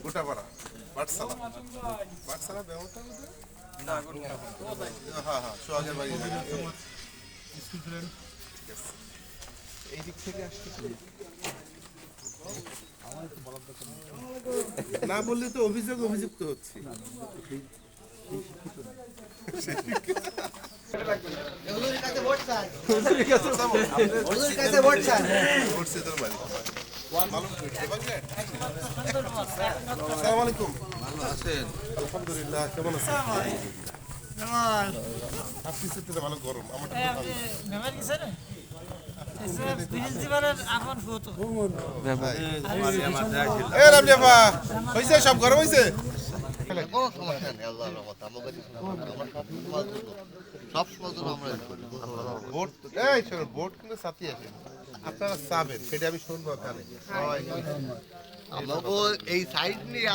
গোটাপাড়া পাঠশালা পাঠশালা ব্যবস্থা না হ্যাঁ হ্যাঁ সোহাগের বাড়ি এই দিক থেকে আসতে না বললে তো অভিযুক্ত হচ্ছে আলহামদুলিল্লাহ কেমন আছেন আপনি ভালো গরম আমার সব গরম হয়েছে আপনারা চাবেন সেটা আমি শুনবো এই সাইড নিয়ে